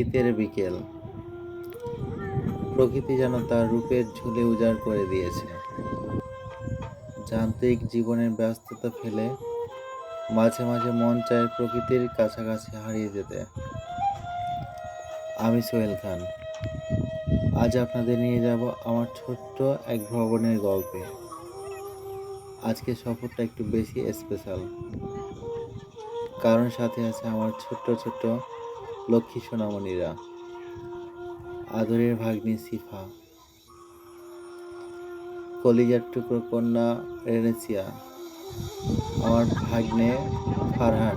শীতের বিকেল, প্রকৃতি যেন তার রূপের ঝুলে উজাড় করে দিয়েছে। যান্ত্রিক জীবনের ব্যস্ততা ফেলে মাঝে মাঝে মন চায় প্রকৃতির কাছাকাছি হারিয়ে যেতে। আমি সোহেল খান, আজ আপনাদের নিয়ে যাব আমার ছোট্ট এক ভ্রমণের গল্পে। আজকে সফরটা একটু বেশি স্পেশাল, কারণ সাথে আছে আমার ছোট্ট ছোট্ট লক্ষ্মী সোনামণিরা, আদরের ভাগ্নি সিফা, কলিজার টুকরো কন্যা রেনেসিয়া, আমার ভাগ্নে ফারহান,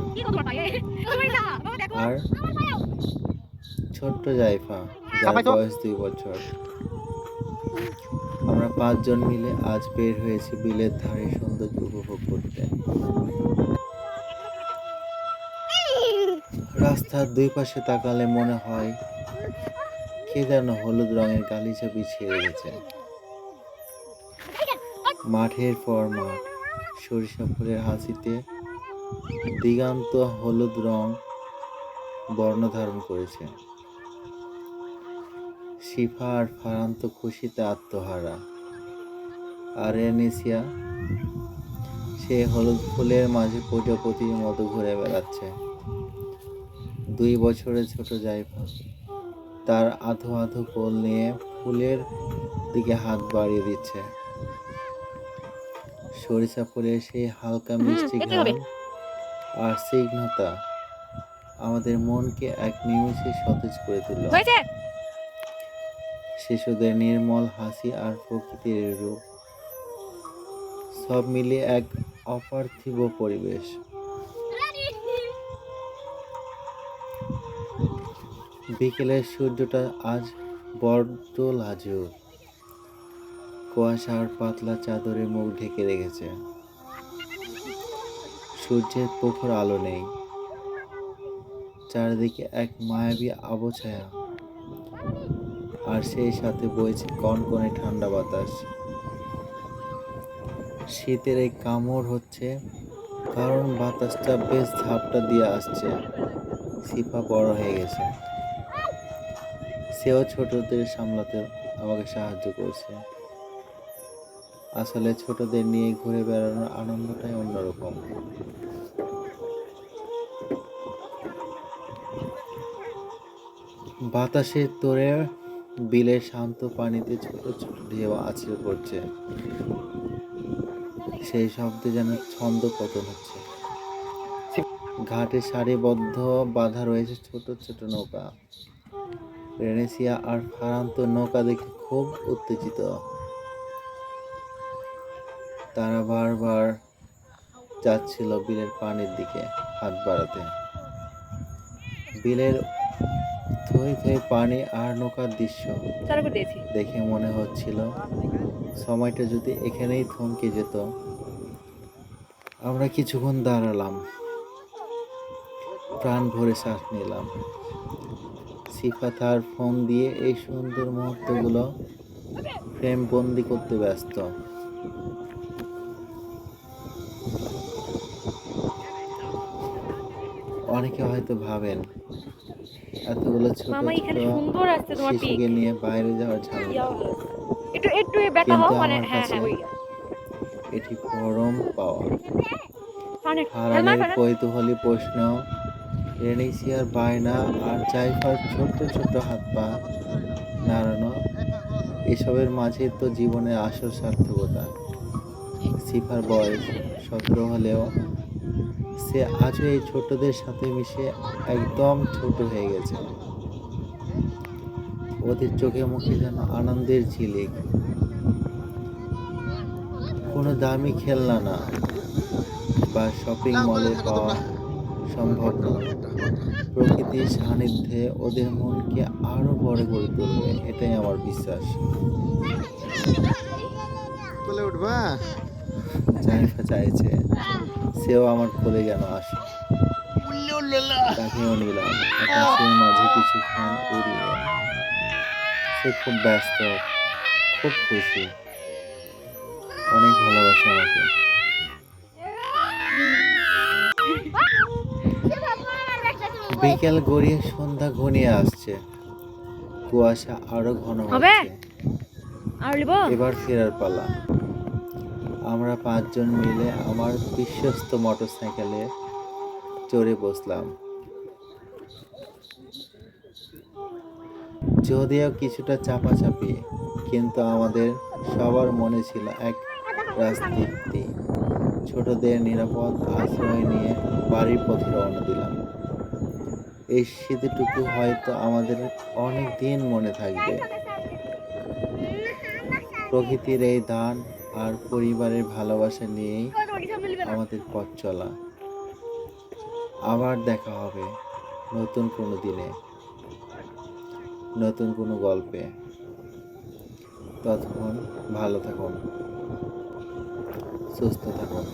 আর ছোট্ট জাইফা, যার বয়স 2 বছর। আমরা 5 জন মিলে আজ বের হয়েছি বিলের ধারে সৌন্দর্য উপভোগ করতে। রাস্তার দুই পাশে তাকালে মনে হয় কে যেন হলুদ রঙের গালিচা বিছিয়ে রেখেছে। মাঠের পর মাঠ, সরিষা ফুলের হাসিতে দিগান্ত হলুদ রং বর্ণ ধারণ করেছে। শিফা আর ফারহান তো খুশিতে আত্মহারা, আর এনেসিয়া সে হলুদ ফুলের মাঝে প্রজাপতির মতো ঘুরে বেড়াচ্ছে। 2 বছরের ছোট জাইফা তার আধো আধো কোল নিয়ে ফুলের দিকে হাত বাড়িয়ে দিচ্ছে। সরিষা ফুলের সেই হালকা মিষ্টি ঘ্রাণ আর স্নিগ্ধতা আমাদের মনকে এক নিমেষে সতেজ করে তুলল। শিশুদের নির্মল হাসি আর প্রকৃতির রূপ, সব মিলিয়ে এক অপার্থিব পরিবেশ। বিকেলের সূর্যটা আজ বড্ড লাজুক, কুয়াশা আর পাতলা চাদরে মুখ ঢেকে রেখেছে। সূর্যের প্রখর আলো নেই, চারিদিকে এক মায়াবী আবছায়া, আর সেই সাথে বইছে কনকনে ঠান্ডা বাতাস। শীতের এই কামড় হচ্ছে কারণ বাতাসটা বেশ ঝাপটা দিয়ে আসছে। সিফা বড় হয়ে গেছে, সেও ছোটদের সামলাতে আমাকে সাহায্য করছে। আসলে ছোটদের নিয়ে ঘুরে বেড়ানোর আনন্দটাই অন্যরকম। বাতাসের তোড়ে বিলের শান্ত পানিতে ছোট ছোট ঢেউ আছড়ে পড়ছে, সেই শব্দে যেন ছন্দ পতন হচ্ছে। ঘাটে সারিবদ্ধ বাঁধা রয়েছে ছোট ছোট নৌকা। রেনেসিয়া আর ফারহান তো নৌকা দেখে খুব উত্তেজিত। তারা বারবার যাচ্ছিল বিলের পানির দিকে হাত বাড়াতে। বিলের থই থই পানি আর নৌকার দৃশ্য দেখে মনে হচ্ছিল সময়টা যদি এখানেই থমকে যেত। আমরা কিছুক্ষণ দাঁড়ালাম, প্রাণ ভরে শ্বাস নিলাম। সিফা তার ফোন দিয়ে এই সুন্দর মুহূর্তগুলো ফ্রেম বন্দি করতে ব্যস্ত। অনেকে হয়তো ভাবেন এতগুলো ছোট ছোট শিশুকে নিয়ে বাইরে যাওয়ার ঝামেলা, কিন্তু আমার কাছে এটি পরম পাওয়া। হারানের কৌতূহলী প্রশ্ন, রেনেসিয়ার বায়না আর জাইফার ছোট ছোট হাত পা নাড়ানো, এসবের মাঝে তো জীবনের আসল সার্থকতা। সিফার বয়স 17 হলেও সে আজও এই ছোটদের সাথে মিশে একদম ছোট হয়ে গেছে। ওদের চোখে মুখে যেন আনন্দের ঝিলিক। কোনো দামি খেলনা না বা শপিং মলে পাওয়া সম্ভব না, প্রকৃতির সান্নিধ্যে ওদের মনকে আরো বড় করে তুলবে, এটাই আমার বিশ্বাস। জাইফা চাইছে সেও আমার কোলে যেন আসে। তাকেও নিলাম আকাশের মাঝে কিছুক্ষণ উড়িয়ে। সে খুব ব্যস্ত, খুব খুশি, অনেক ভালোবাসে আমাকে। বিকেল গড়িয়ে সন্ধ্যা ঘনিয়ে আসছে, কুয়াশা আরো ঘন হবে? হচ্ছে। আর লিব? এবার ফেরার পালা। আমরা 5 জন মিলে আমার বিশ্বস্ত মোটরসাইকেলে চড়ে বসলাম। যদিও কিছুটা চাপাচাপি, কিন্তু আমাদের সবার মনে ছিল এক রাজতৃপ্তি। ছোটদের নিরাপদ আশ্রয় নিয়ে বাড়ির পথে রওনা দিলাম। এই স্মৃতিটুকু হয়তো আমাদের অনেক দিন মনে থাকবে। প্রকৃতির এই দান আর পরিবারের ভালোবাসা নিয়েই আমাদের পথ চলা। আবার দেখা হবে নতুন কোনো দিনে, নতুন কোনো গল্পে। ততক্ষণ ভালো থাকুন, সুস্থ থাকুন।